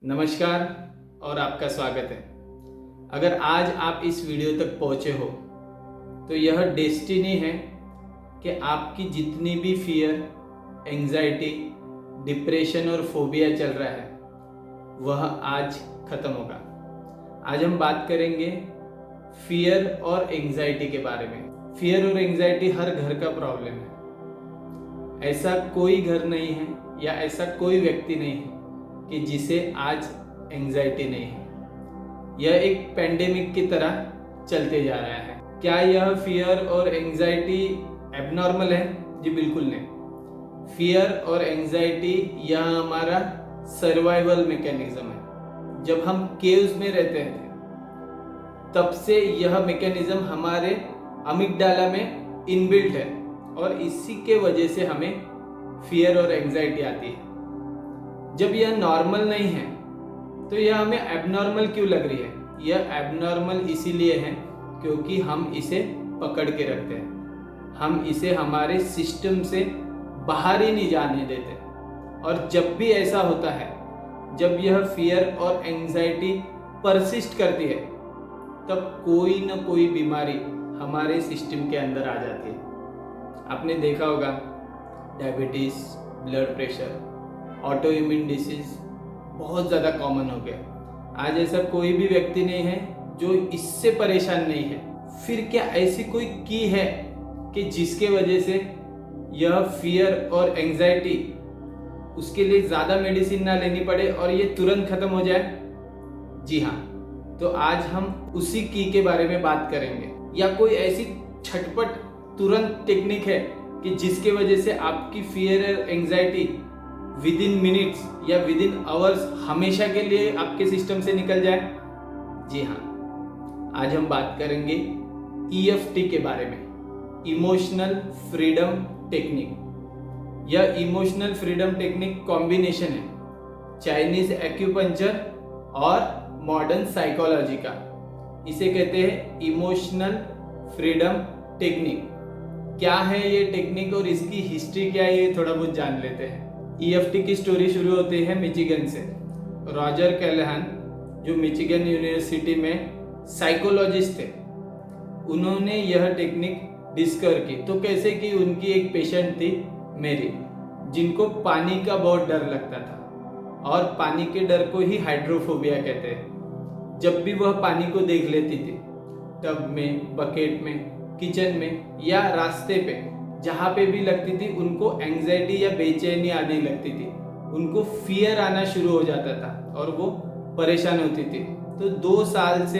नमस्कार और आपका स्वागत है। अगर आज आप इस वीडियो तक पहुंचे हो तो यह डेस्टिनी है कि आपकी जितनी भी फियर, एंजाइटी, डिप्रेशन और फोबिया चल रहा है वह आज खत्म होगा। आज हम बात करेंगे फियर और एंजाइटी के बारे में। फियर और एंजाइटी हर घर का प्रॉब्लम है। ऐसा कोई घर नहीं है या ऐसा कोई व्यक्ति नहीं है कि जिसे आज एंजाइटी नहीं है। यह एक पेंडेमिक की तरह चलते जा रहा है। क्या यह फियर और एंजाइटी एबनॉर्मल है? जी बिल्कुल नहीं। फियर और एंजाइटी यह हमारा सर्वाइवल मैकेनिज्म है। जब हम केव्स में रहते थे तब से यह मैकेनिज्म हमारे अमिगडाला में इनबिल्ट है और इसी के वजह से हमें फियर और एंजाइटी आती है। जब यह नॉर्मल नहीं है तो यह हमें एबनॉर्मल क्यों लग रही है? यह एबनॉर्मल इसीलिए है क्योंकि हम इसे पकड़ के रखते हैं। हम इसे हमारे सिस्टम से बाहर ही नहीं जाने देते। और जब भी ऐसा होता है, जब यह फियर और एंजाइटी परसिस्ट करती है, तब कोई न कोई बीमारी हमारे सिस्टम के अंदर आ जाती है। आपने देखा होगा diabetes, blood pressure, auto immune disease बहुत ज़्यादा कॉमन हो गया। आज ऐसा कोई भी व्यक्ति नहीं है जो इससे परेशान नहीं है। फिर क्या ऐसी कोई की है कि जिसके वजह से यह फियर और एंजाइटी उसके लिए ज़्यादा मेडिसिन ना लेनी पड़े और ये तुरंत खत्म हो जाए? जी हाँ। तो आज हम उसी की के बारे में बात करेंगे। या कोई ऐसी झटपट तुरंत टेक्निक है कि जिसके वजह से आपकी फियर और एंजाइटी विद इन मिनट्स या विद इन आवर्स हमेशा के लिए आपके सिस्टम से निकल जाए? जी हाँ। आज हम बात करेंगे EFT के बारे में, इमोशनल फ्रीडम टेक्निक। यह इमोशनल फ्रीडम टेक्निक कॉम्बिनेशन है चाइनीज एक्यूपंक्चर और मॉडर्न साइकोलॉजी का। इसे कहते हैं इमोशनल फ्रीडम टेक्निक। क्या है ये टेक्निक और इसकी हिस्ट्री क्या है, ये थोड़ा बहुत जान लेते हैं। EFT की स्टोरी शुरू होती है मिचिगन से। रॉजर कैलहन जो मिचिगन यूनिवर्सिटी में साइकोलॉजिस्ट थे, उन्होंने यह टेक्निक डिस्कवर की। तो कैसे कि उनकी एक पेशेंट थी मेरी, जिनको पानी का बहुत डर लगता था और पानी के डर को ही हाइड्रोफोबिया कहते हैं। जब भी वह पानी को देख लेती थी, टब में, बकेट में, किचन में या रास्ते पे, जहाँ पे भी लगती थी, उनको एंजाइटी या बेचैनी आने लगती थी। उनको फियर आना शुरू हो जाता था और वो परेशान होती थी। तो 2 साल से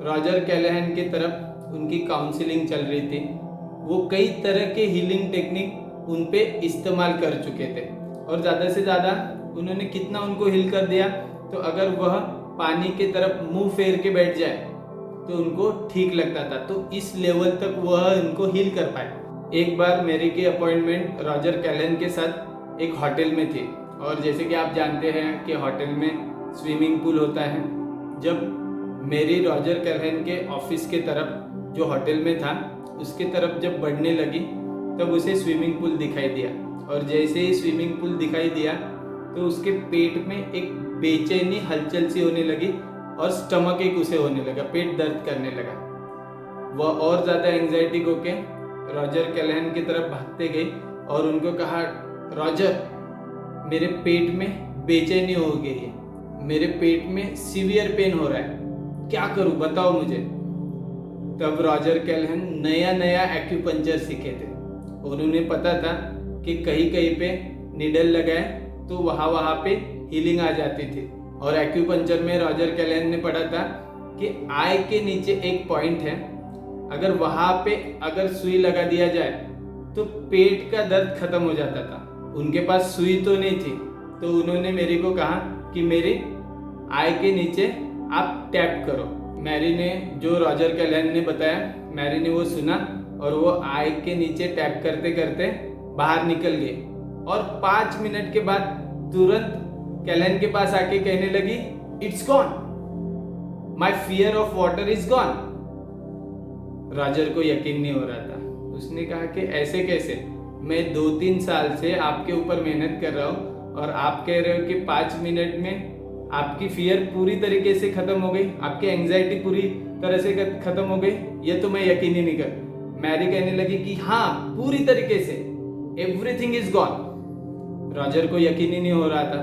रॉजर कैलहन की तरफ उनकी काउंसलिंग चल रही थी। वो कई तरह के हीलिंग टेक्निक उन पे इस्तेमाल कर चुके थे और ज़्यादा से ज़्यादा उन्होंने कितना उनको हील कर दिया, तो अगर वह पानी की तरफ मुंह फेर के बैठ जाए तो उनको ठीक लगता था। तो इस लेवल तक वह उनको हील कर पाए। एक बार मेरी की अपॉइंटमेंट रॉजर कैलन के साथ एक होटल में थी और जैसे कि आप जानते हैं कि होटल में स्विमिंग पूल होता है। जब मेरी रॉजर कैलन के ऑफिस के तरफ जो होटल में था उसके तरफ जब बढ़ने लगी तब उसे स्विमिंग पूल दिखाई दिया और जैसे ही स्विमिंग पूल दिखाई दिया तो उसके पेट में एक बेचैनी हलचल सी होने लगी और स्टमक एक उसे होने लगा, पेट दर्द करने लगा। वह और ज़्यादा एंजाइटी हो के रॉजर कैलहन की तरफ भागते गए और उनको कहा, रॉजर मेरे पेट में बेचैनी हो गई है, मेरे पेट में सीवियर पेन हो रहा है, क्या करूं बताओ मुझे। तब रॉजर कैलहन नया एक्यूपंक्चर सीखे थे और उन्हें पता था कि कहीं कहीं पे निडल लगाए तो वहाँ पे हीलिंग आ जाती थी। और एक्यूपंक्चर में रॉजर कैलहन ने पढ़ा था कि आई के नीचे एक पॉइंट है, अगर वहां पे अगर सुई लगा दिया जाए तो पेट का दर्द खत्म हो जाता था। उनके पास सुई तो नहीं थी, तो उन्होंने मेरी को कहा कि मेरी आई के नीचे आप टैप करो। मैरी ने, जो रॉजर कैलन ने बताया, मैरी ने वो सुना और वो आई के नीचे टैप करते करते बाहर निकल गई और 5 मिनट के बाद तुरंत कैलन के पास आके कहने लगी, it's gone, my fear of water is gone. Roger को यकीन नहीं हो रहा था। उसने कहा कि ऐसे कैसे, मैं 2-3 साल से आपके ऊपर मेहनत कर रहा हूँ और आप कह रहे हो कि 5 मिनट में आपकी फियर पूरी तरीके से खत्म हो गई, आपकी एंजाइटी पूरी तरह से खत्म हो गई, ये तो मैं यकीन ही नहीं कर। मैरी कहने लगी कि हाँ पूरी तरीके से, एवरीथिंग इज गॉन। रॉजर को यकीन ही नहीं हो रहा था,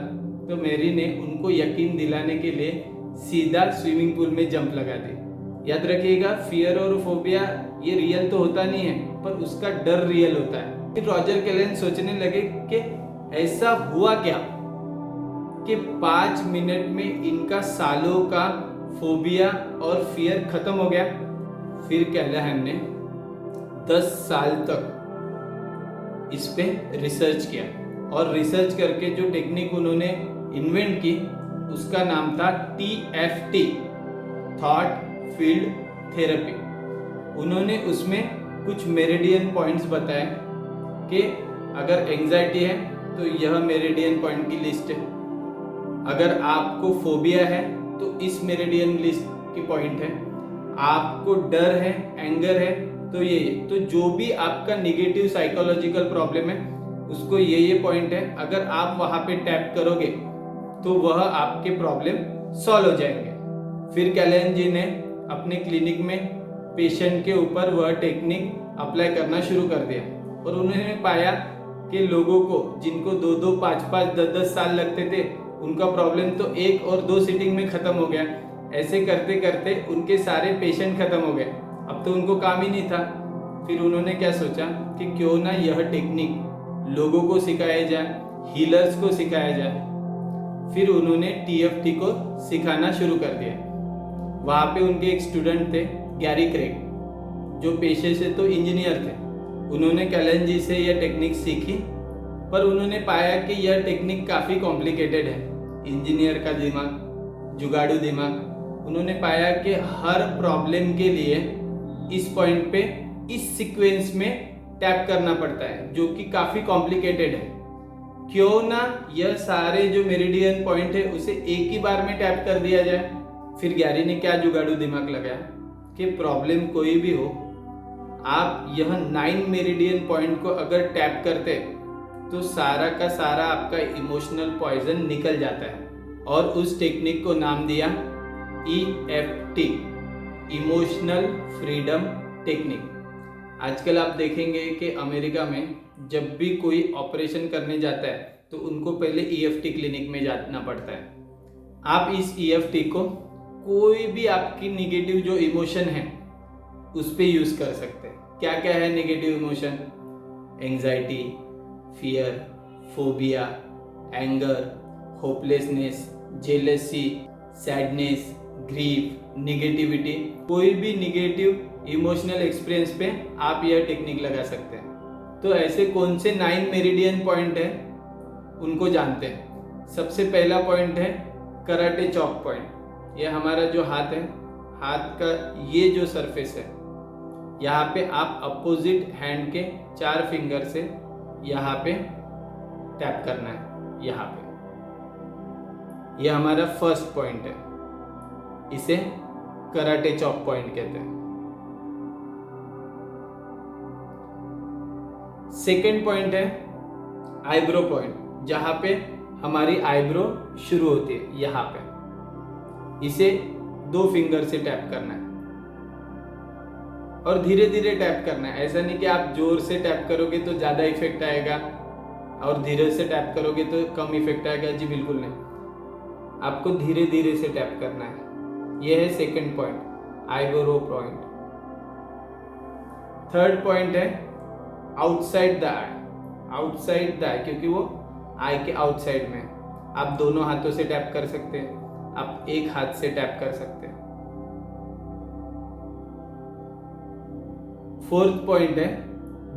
तो मैरी ने उनको यकीन दिलाने के लिए सीधा स्विमिंग पूल में जंप लगा दी। याद रखिएगा, फियर और फोबिया ये रियल तो होता नहीं है, पर उसका डर रियल होता है। फिर रॉजर कैलन सोचने लगे कि ऐसा हुआ क्या कि 5 मिनट में इनका सालों का फोबिया और फियर खत्म हो गया। फिर कैलाहन ने 10 साल तक इस पे रिसर्च किया, और रिसर्च करके जो टेक्निक उन्होंने इन्वेंट की उसका नाम था TFT, थॉट फील्ड थेरेपी। उन्होंने उसमें कुछ मेरिडियन पॉइंट्स बताए कि अगर एंजाइटी है तो यह मेरिडियन पॉइंट की लिस्ट है, अगर आपको फोबिया है तो इस मेरिडियन लिस्ट की पॉइंट है, आपको डर है, एंगर है तो ये। तो जो भी आपका निगेटिव साइकोलॉजिकल प्रॉब्लम है उसको ये पॉइंट है, अगर आप वहां पे टैप करोगे तो वह आपके प्रॉब्लम सॉल्व हो जाएंगे। फिर कैलाहन जी ने अपने क्लिनिक में पेशेंट के ऊपर वह टेक्निक अप्लाई करना शुरू कर दिया, और उन्होंने पाया कि लोगों को जिनको 2-2, 5-5, 10-10 साल लगते थे उनका प्रॉब्लम तो 1 और 2 सीटिंग में खत्म हो गया। ऐसे करते करते उनके सारे पेशेंट खत्म हो गए, अब तो उनको काम ही नहीं था। फिर उन्होंने क्या सोचा कि क्यों ना यह टेक्निक लोगों को सिखाया जाए, हीलर्स को सिखाया जाए। फिर उन्होंने TFT को सिखाना शुरू कर दिया। वहाँ पे उनके एक स्टूडेंट थे गैरी क्रेग, जो पेशे से तो इंजीनियर थे। उन्होंने कैलाहन जी से यह टेक्निक सीखी, पर उन्होंने पाया कि यह टेक्निक काफ़ी कॉम्प्लिकेटेड है। इंजीनियर का दिमाग, जुगाड़ू दिमाग, उन्होंने पाया कि हर प्रॉब्लम के लिए इस पॉइंट पे इस सीक्वेंस में टैप करना पड़ता है, जो कि काफ़ी कॉम्प्लिकेटेड है। क्यों ना यह सारे जो मेरिडियन पॉइंट है उसे एक ही बार में टैप कर दिया जाए। फिर गैरी ने क्या जुगाड़ू दिमाग लगाया कि प्रॉब्लम कोई भी हो, आप यह 9 मेरिडियन पॉइंट को अगर टैप करते तो सारा का सारा आपका इमोशनल पॉइजन निकल जाता है, और उस टेक्निक को नाम दिया EFT, इमोशनल फ्रीडम टेक्निक। आजकल आप देखेंगे कि अमेरिका में जब भी कोई ऑपरेशन करने जाता है तो उनको पहले EFT क्लिनिक में जाना पड़ता है। आप इस EFT को कोई भी आपकी निगेटिव जो इमोशन है उस पर यूज़ कर सकते हैं। क्या क्या है negative emotion? Anxiety, fear, phobia, anger, hopelessness, jealousy, sadness, grief, negativity, कोई भी निगेटिव इमोशनल एक्सपीरियंस पे आप यह टेक्निक लगा सकते हैं। तो ऐसे कौन से 9 मेरिडियन पॉइंट है उनको जानते हैं। सबसे पहला पॉइंट है कराटे चॉप पॉइंट। यह हमारा जो हाथ है, हाथ का ये जो सरफेस है, यहाँ पे आप अपोजिट हैंड के 4 फिंगर से यहाँ पे टैप करना है। यहाँ पे यह हमारा फर्स्ट पॉइंट है, इसे कराटे चॉप पॉइंट कहते हैं। सेकेंड पॉइंट है आईब्रो पॉइंट, जहां पे हमारी आईब्रो शुरू होती है। यहाँ पे इसे 2 फिंगर से टैप करना है और धीरे धीरे टैप करना है। ऐसा नहीं कि आप जोर से टैप करोगे तो ज़्यादा इफेक्ट आएगा और धीरे से टैप करोगे तो कम इफेक्ट आएगा। जी बिल्कुल नहीं, आपको धीरे धीरे से टैप करना है। यह है second point, eyebrow point. Third point है outside the eye. Outside the eye क्योंकि वो आई के आउटसाइड में है। आप दोनों हाथों से टैप कर सकते हैं, आप एक हाथ से टैप कर सकते हैं। फोर्थ पॉइंट है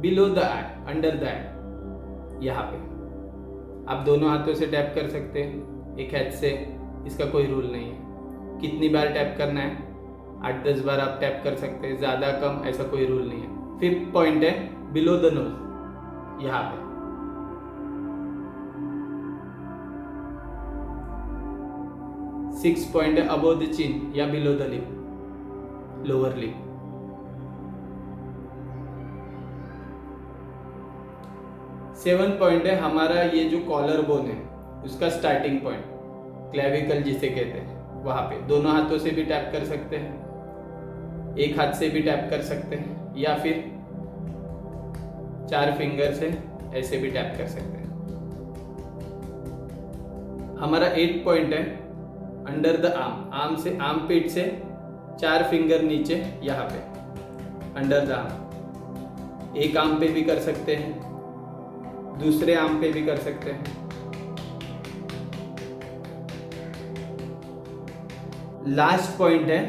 below the eye, under the eye. यहाँ पे आप दोनों हाथों से टैप कर सकते हैं, एक हाथ से। इसका कोई रूल नहीं है, कितनी बार टैप करना है, 8-10 बार आप टैप कर सकते हैं, ज़्यादा कम ऐसा कोई रूल नहीं है। फिफ्थ पॉइंट है बिलो द नोज, यहाँ पे। सिक्स पॉइंट है अबोव द चिन या below the lip, lower lip. Seven point है हमारा ये जो कॉलर बोन है उसका स्टार्टिंग पॉइंट। क्लेविकल जिसे कहते हैं, वहाँ पे दोनों हाथों से भी टैप कर सकते हैं, एक हाथ से भी टैप कर सकते हैं, या फिर 4 फिंगर से ऐसे भी टैप कर सकते हैं। हमारा 8 पॉइंट है अंडर द आर्म, आर्म से आर्म पिट से 4 फिंगर नीचे यहाँ पे अंडर द आर्म। एक आर्म पे भी कर सकते हैं, दूसरे आर्म पे भी कर सकते हैं। लास्ट पॉइंट है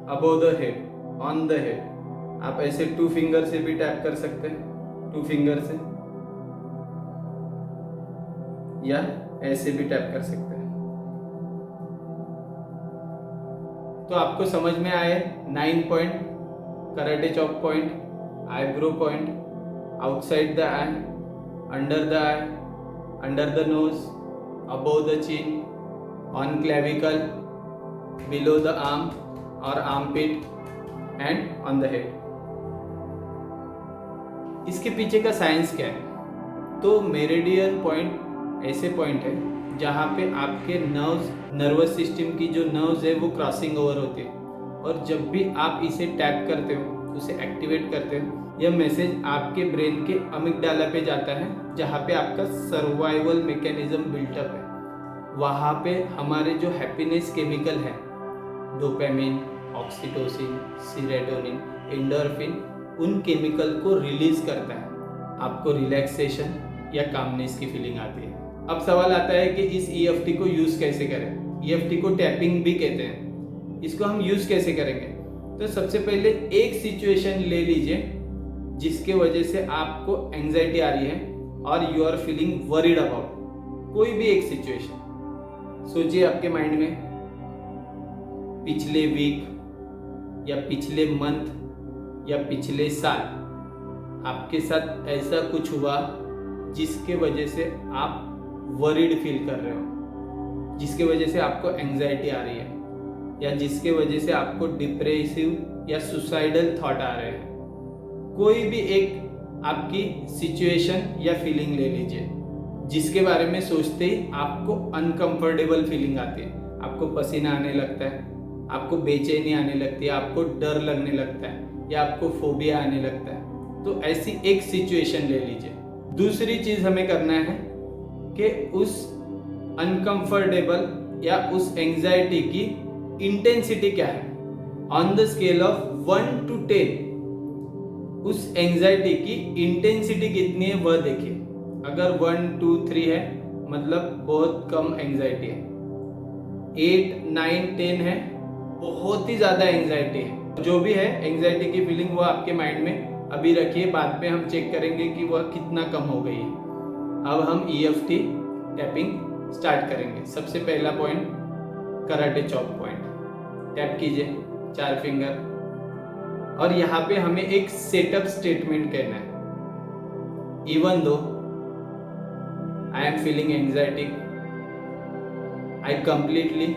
above the head, on the head. आप ऐसे 2 फिंगर से भी टैप कर सकते हैं, 2 फिंगर से, या ऐसे भी टैप कर सकते हैं। तो आपको समझ में आए 9 point: karate chop point, eyebrow point, outside the eye, under the eye, under the nose, above the chin, on clavicle, below the arm और armpit and on the head. इसके पीछे का साइंस क्या है? तो मेरिडियन पॉइंट ऐसे point है जहाँ पे आपके नर्वस सिस्टम की जो नर्व्स है वो क्रॉसिंग ओवर होती है, और जब भी आप इसे टैप करते हो, उसे एक्टिवेट करते हो, यह मैसेज आपके ब्रेन के अमिगडाला पे जाता है, जहाँ पे आपका सर्वाइवल मैकेनिज्म बिल्टअप है। वहाँ पे हमारे जो हैप्पीनेस केमिकल है, डोपामिन, ऑक्सीटोसिन, सीरोटोनिन, एंडोर्फिन, उन केमिकल को रिलीज करता है। आपको रिलैक्सेशन या कामनेस की फीलिंग आती है। अब सवाल आता है कि इस EFT को यूज कैसे करें? EFT को टैपिंग भी कहते हैं। इसको हम यूज कैसे करेंगे? तो सबसे पहले एक सिचुएशन ले लीजिए जिसके वजह से आपको एंजाइटी आ रही है और you are feeling worried about कोई भी एक सिचुएशन। सोचिए आपके माइंड में पिछले वीक या पिछले मंथ या पिछले साल आपके साथ ऐसा कुछ हुआ जिसके वजह से आप वरीड फील कर रहे हो, जिसके वजह से आपको एंजाइटी आ रही है, या जिसके वजह से आपको डिप्रेसिव या सुसाइडल थॉट आ रहे हैं। कोई भी एक आपकी सिचुएशन या फीलिंग ले लीजिए जिसके बारे में सोचते ही आपको अनकंफर्टेबल फीलिंग आती है, आपको पसीना आने लगता है, आपको बेचैनी आने लगती है, आपको डर लगने लगता है, या आपको फोबिया आने लगता है। तो ऐसी एक सिचुएशन ले लीजिए। दूसरी चीज हमें करना है कि उस अनकंफर्टेबल या उस एंजाइटी की इंटेंसिटी क्या है, on the scale of 1 to 10 उस एंजाइटी की इंटेंसिटी कितनी है वह देखिए। अगर 1, 2, 3 है मतलब बहुत कम एंजाइटी है, 8, 9, 10 है बहुत ही ज्यादा एंजाइटी है। जो भी है एंजाइटी की फीलिंग वो आपके माइंड में अभी रखिए, बाद में हम चेक करेंगे कि वह कितना कम हो गई है। अब हम EFT टैपिंग स्टार्ट करेंगे। सबसे पहला point karate chop point, tap कीजिए 4 फिंगर, और यहाँ पे हमें एक सेटअप स्टेटमेंट कहना है। Even though I am feeling anxiety, I completely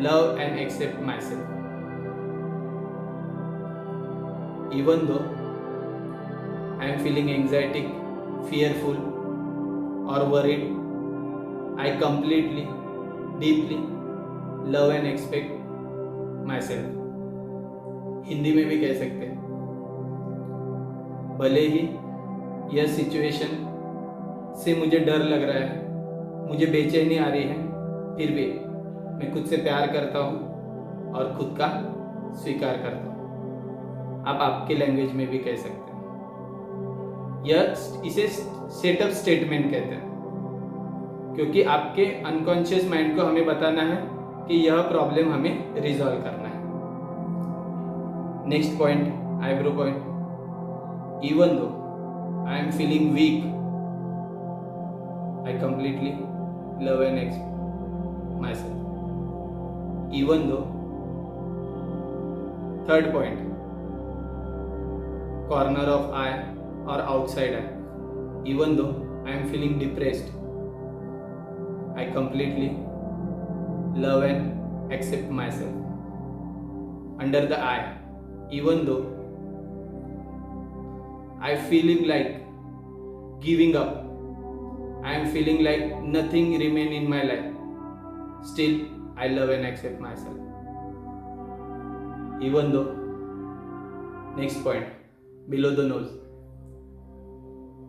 love and accept myself. Even though I am feeling anxiety, fearful or worried, I completely, deeply love and expect myself. Hindi में भी कह सकते हैं। भले ही यह situation से मुझे डर लग रहा है, मुझे बेचैनी आ रही है, फिर भी मैं खुद से प्यार करता हूँ और खुद का स्वीकार करता हूँ। आप आपके लैंग्वेज में भी कह सकते हैं। इसे सेटअप स्टेटमेंट कहते हैं, क्योंकि आपके अनकॉन्शियस माइंड को हमें बताना है कि यह प्रॉब्लम हमें रिजॉल्व करना है। Next point, eyebrow point. Even though I am feeling weak, I completely love and accept myself. Even though, third point, corner of eye or outside eye. Even though I am feeling depressed, I completely love and accept myself. Under the eye, even though I feeling like giving up, I am feeling like nothing remain in my life, still I love and accept myself. Even though, next point, below the nose,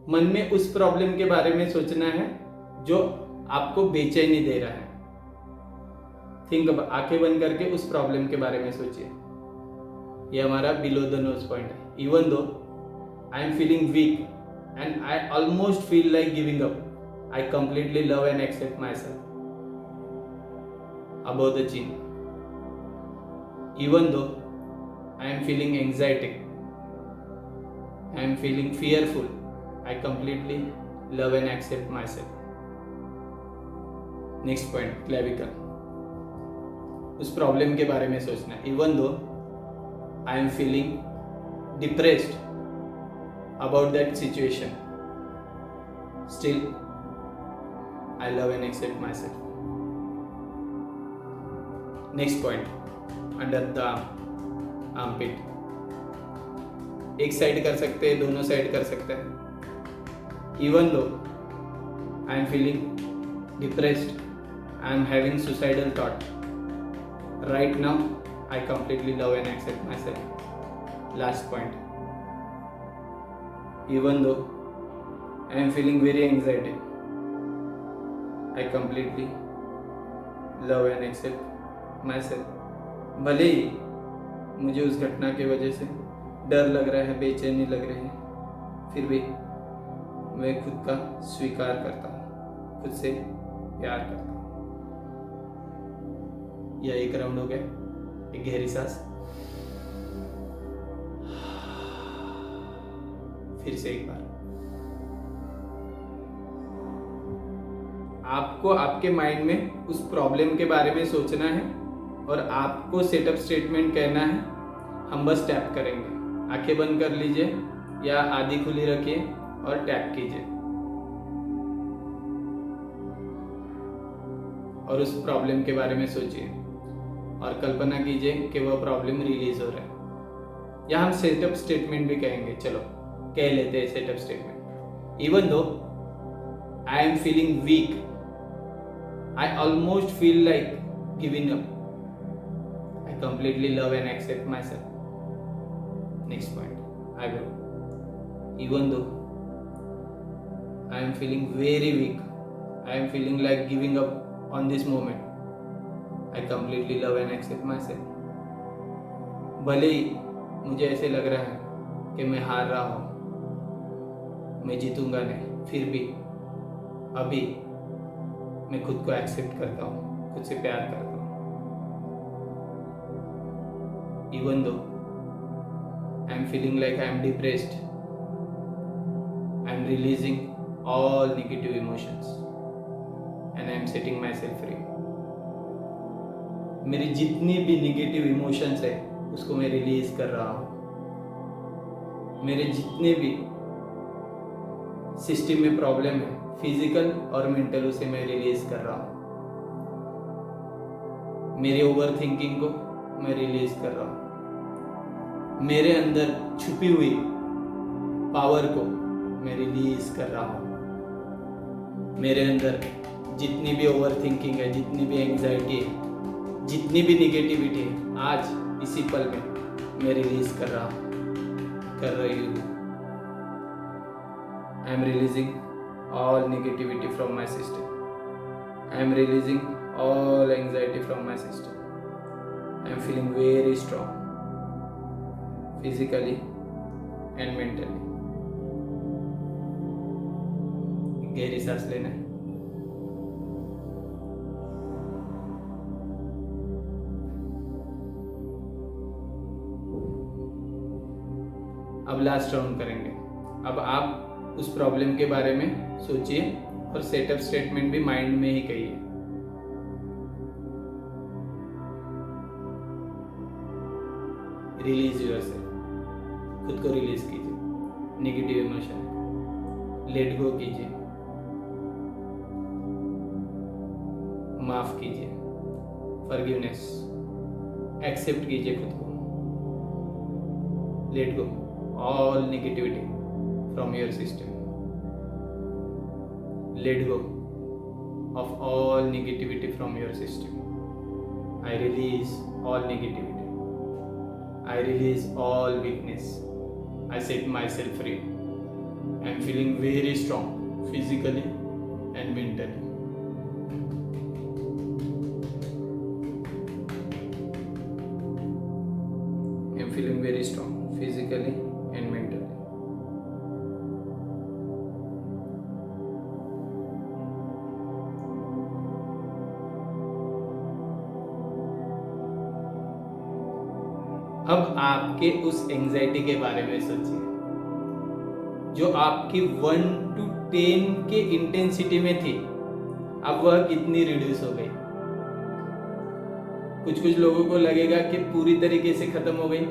मन में उस problem के बारे में सोचना है जो आपको बेचैनी दे रहा है. थिंक, आंखें बंद करके उस प्रॉब्लम के बारे में सोचिए. ये हमारा बिलो द नोज पॉइंट है. Even though I am feeling weak and I almost feel like giving up, I completely love and accept myself. Above the chin. Even though I am feeling anxiety, I am feeling fearful, I completely love and accept myself. Next point, clavicle. उस problem के बारे में सोचना. Even though I am feeling depressed about that situation, still I love and accept myself. Next point, under the armpit. एक side कर सकते हैं, दोनों साइड कर सकते हैं. Even though I am feeling depressed, I am having suicidal thought. Right now, I completely love and accept myself. Last point. Even though I am feeling very anxiety, I completely love and accept myself. भले ही मुझे उस घटना की वजह से डर लग रहा है, बेचैनी लग रही है, फिर भी मैं खुद का स्वीकार करता हूँ, खुद से प्यार करता हूँ. यह एक राउंड हो गया. एक गहरी सांस, फिर से एक बार. आपको आपके माइंड में उस प्रॉब्लम के बारे में सोचना है और आपको सेटअप स्टेटमेंट कहना है. हम बस टैप करेंगे. आंखें बंद कर लीजिए या आधी खुली रखिए और टैप कीजिए और उस प्रॉब्लम के बारे में सोचिए और कल्पना कीजिए कि वह प्रॉब्लम रिलीज हो रहा है. या हम सेटअप स्टेटमेंट भी कहेंगे. चलो कह लेते हैं setup statement. Even though I am feeling weak, I almost feel like giving up, I completely love and accept myself. Next point, eyebrow. Even though I am feeling very weak, I am feeling like giving up on this moment, I completely love and accept myself. भले ही मुझे ऐसे लग रहा है कि मैं हार रहा हूँ, मैं जीतूंगा नहीं, फिर भी अभी मैं खुद को एक्सेप्ट करता हूँ, खुद से प्यार करता हूँ. Even though I am feeling like I am depressed, I am releasing all negative emotions and I am setting myself free. मेरी जितनी भी नेगेटिव इमोशंस है उसको मैं रिलीज कर रहा हूँ. मेरे जितने भी सिस्टम में प्रॉब्लम है, फिजिकल और मेंटल, उसे मैं रिलीज कर रहा हूँ. मेरे ओवर थिंकिंग को मैं रिलीज कर रहा हूँ. मेरे अंदर छुपी हुई पावर को मैं रिलीज कर रहा हूँ. मेरे अंदर जितनी भी ओवर थिंकिंग है, जितनी भी एंजाइटी है, जितनी भी निगेटिविटी है, आज इसी पल में मैं रिलीज कर रही हूँ. I am releasing all negativity from my system. I am releasing all anxiety from my system. I am feeling very strong, physically and mentally. गहरी सांस लेना है. अब लास्ट राउंड करेंगे. अब आप उस प्रॉब्लम के बारे में सोचिए और सेटअप स्टेटमेंट भी माइंड में ही कहिए. रिलीज योरसेल्फ, खुद को रिलीज कीजिए. नेगेटिव इमोशन लेट गो कीजिए, माफ कीजिए, फॉरगिवनेस, एक्सेप्ट कीजिए खुद को. Let go all negativity from your system. Let go of all negativity from your system. I release all negativity. I release all weakness. I set myself free. I am feeling very strong physically and mentally. I am feeling very strong physically and mentally. अब आपके उस anxiety के बारे में सोचिए जो आपकी 1 to 10 के इंटेंसिटी में थी, अब वह कितनी रिड्यूस हो गई। कुछ लोगों को लगेगा कि पूरी तरीके से खत्म हो गई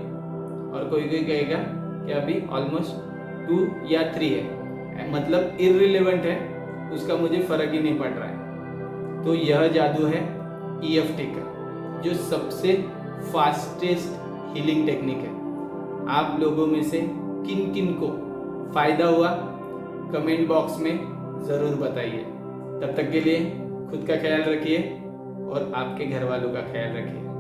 और कोई कहेगा कि अभी ऑलमोस्ट 2 या 3 है, मतलब इररिलेवेंट है, उसका मुझे फर्क ही नहीं पड़ रहा है। तो यह जादू है EFT का, जो सबसे फास्टेस्ट हीलिंग टेक्निक है। आप लोगों में से किन किन को फायदा हुआ कमेंट बॉक्स में ज़रूर बताइए। तब तक के लिए खुद का ख्याल रखिए और आपके घर वालों का ख्याल रखिए।